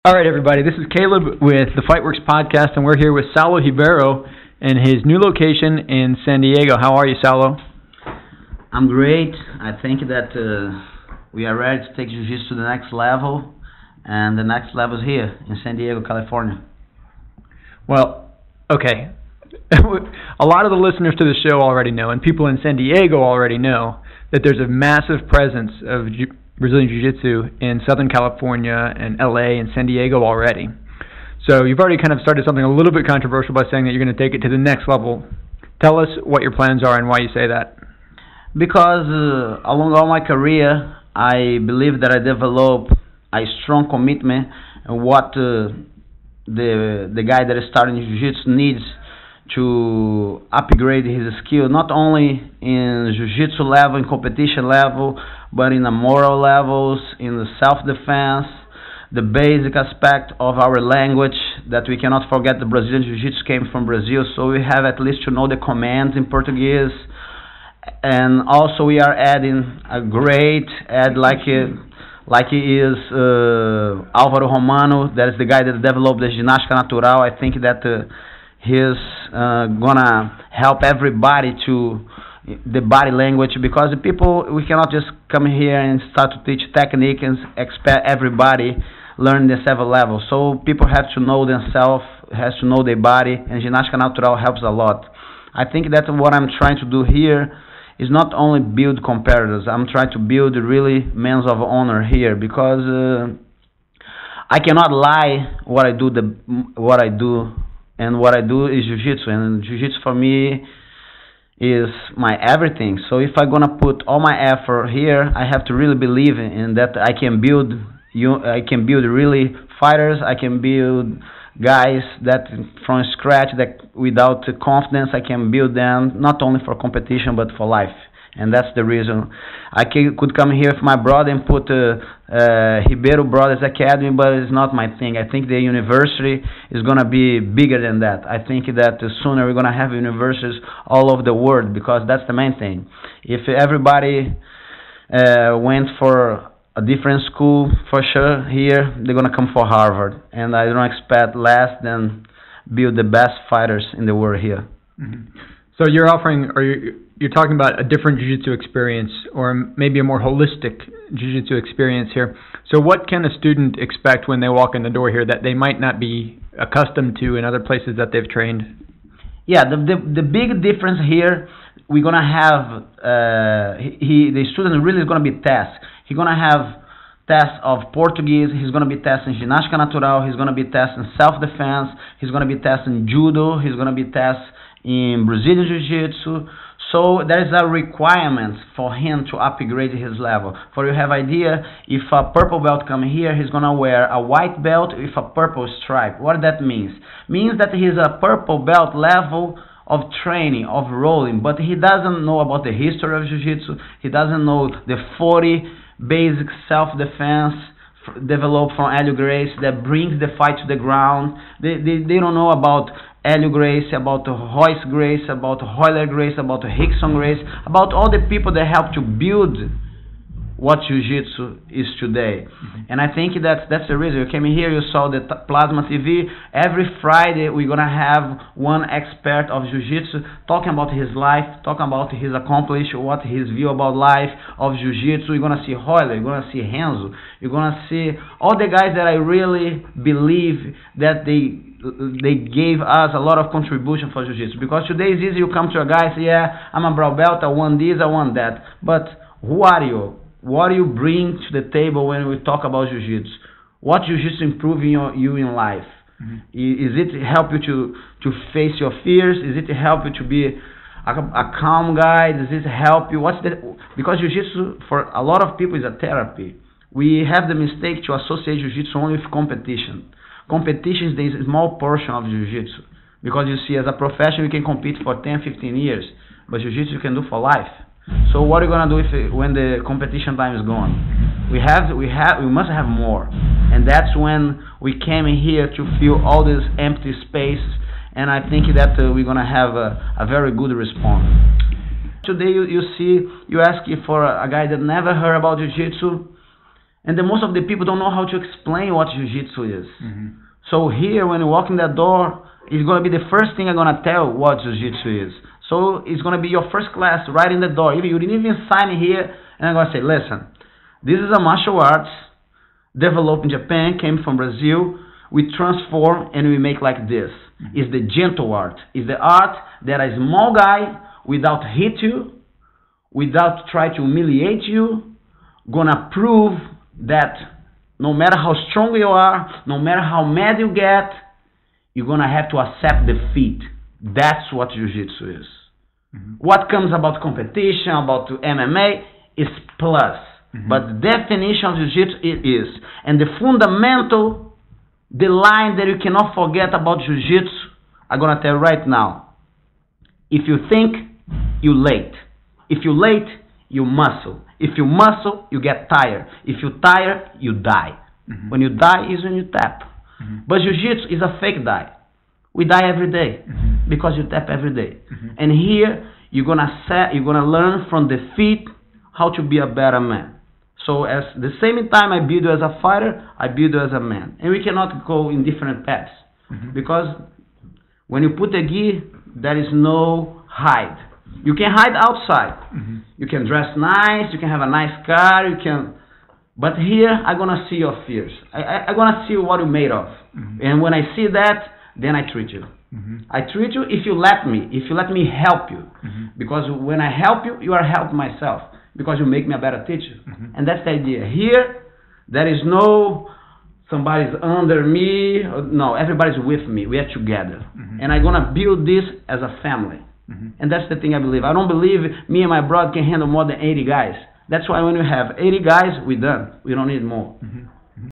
All right, everybody. This is Caleb with the Fightworks podcast, and we're here with Saulo Ribeiro in his new location in San Diego. How are you, Saulo? I'm great. I think that we are ready to take Jiu-Jitsu to the next level, and the next level is here in San Diego, California. Well, okay. A lot of the listeners to the show already know, and people in San Diego already know, that there's a massive presence of Brazilian Jiu-Jitsu in Southern California and LA and San Diego already. So you've already kind of started something a little bit controversial by saying that you're going to take it to the next level. Tell us what your plans are and why you say that. Because along all my career, I believe that I developed a strong commitment in what the guy that is starting Jiu-Jitsu needs to upgrade his skill, not only in Jiu-Jitsu level, in competition level, but in the moral levels, in the self-defense, the basic aspect of our language, that we cannot forget the Brazilian Jiu-Jitsu came from Brazil, so we have at least to know the commands in Portuguese. And also we are adding a great like he is Álvaro Romano, that is the guy that developed the Ginástica Natural. I think that he's gonna help everybody to the body language, because the people, we cannot just come here and start to teach technique and expect everybody learn the several levels. So people have to know themselves, has to know their body, and Ginástica Natural helps a lot. I think that what I'm trying to do here is not only build competitors, I'm trying to build really men of honor here, because I cannot lie what I do, and what I do is Jiu-Jitsu, and Jiu-Jitsu for me is my everything. So if I'm gonna put all my effort here, I have to really believe in that I can build really fighters. I can build guys that from scratch, that without confidence, I can build them not only for competition but for life. And that's the reason I could come here with my brother and put Ribeiro Brothers Academy, but it's not my thing. I think the university is going to be bigger than that. I think that sooner we're going to have universities all over the world, because that's the main thing. If everybody went for a different school, for sure, here, they're going to come for Harvard. And I don't expect less than build the best fighters in the world here. Mm-hmm. So you're offering, or you're talking about a different Jiu-Jitsu experience, or maybe a more holistic Jiu-Jitsu experience here. So what can a student expect when they walk in the door here that they might not be accustomed to in other places that they've trained? Yeah, the big difference here, we're going to have, the student really is going to be tested. He's going to have tests of Portuguese, he's going to be testing Ginástica Natural, he's going to be testing self-defense, he's going to be testing Judo, he's going to be testing in Brazilian Jiu-Jitsu. So there is a requirement for him to upgrade his level. For you have idea, if a purple belt come here, he's gonna wear a white belt with a purple stripe. What that means? Means that he's a purple belt level of training, of rolling, but he doesn't know about the history of Jiu-Jitsu. He doesn't know the 40 basic self-defense developed from Hélio Gracie that brings the fight to the ground. They don't know about Hélio Gracie, about Royce Gracie, about Royler Gracie, about Rickson Gracie, about all the people that help to build what Jiu-Jitsu is today. Mm-hmm. And I think that's the reason. You came in here, you saw the Plasma TV. Every Friday we're going to have one expert of Jiu-Jitsu talking about his life, talking about his accomplishment, what his view about life of Jiu-Jitsu. You're going to see Royler, you're going to see Renzo, you're going to see all the guys that I really believe that they gave us a lot of contribution for Jiu-Jitsu. Because today is easy, you come to a guy and say, yeah, I'm a brown belt, I want this, I want that. But who are you? What do you bring to the table when we talk about Jiu-Jitsu? What Jiu-Jitsu improving you in life? Mm-hmm. Is it help you to face your fears? Is it help you to be a calm guy? Does it help you? Because Jiu-Jitsu for a lot of people is a therapy. We have the mistake to associate Jiu-Jitsu only with competition. Competition is the small portion of Jiu-Jitsu. Because you see, as a professional, you can compete for 10, 15 years. But Jiu-Jitsu you can do for life. So what are you gonna do when the competition time is gone? We must have more, and that's when we came in here to fill all this empty space. And I think that we're gonna have a very good response. Today you see, you ask for a guy that never heard about Jiu-Jitsu, And the most of the people don't know how to explain what Jiu-Jitsu is. So here, when you walk in that door, it's going to be the first thing I'm going to tell what Jiu-Jitsu is. So it's going to be your first class right in the door. You didn't even sign here, and I'm going to say, listen, this is a martial arts developed in Japan, came from Brazil. We transform and we make like this. It's the gentle art. It's the art that a small guy, without hit you, without try to humiliate you, gonna prove that no matter how strong you are, no matter how mad you get, you're gonna have to accept defeat. That's what Jiu-Jitsu is. What comes about competition, about MMA, is plus. But the definition of Jiu-Jitsu it is. And the fundamental, the line that you cannot forget about Jiu-Jitsu, I'm going to tell you right now. If you think, you late. If you late, you muscle. If you muscle, you get tired. If you tire, you die. When you die is when you tap. But Jiu-Jitsu is a fake die. We die every day because you tap every day. And here, you're gonna learn from defeat how to be a better man. So as the same time I build you as a fighter, I build you as a man. And we cannot go in different paths. Because when you put a gi, there is no hide. You can hide outside. You can dress nice, you can have a nice car, you can... But here, I'm going to see your fears. I'm going to see what you're made of. And when I see that, then I treat you. I treat you if you let me help you. Because when I help you, you are helping myself. Because you make me a better teacher. And that's the idea. Here, there is no somebody's under me. No, everybody's with me. We are together. And I'm going to build this as a family. And that's the thing I believe. I don't believe me and my brother can handle more than 80 guys. That's why when you have 80 guys, we're done. We don't need more.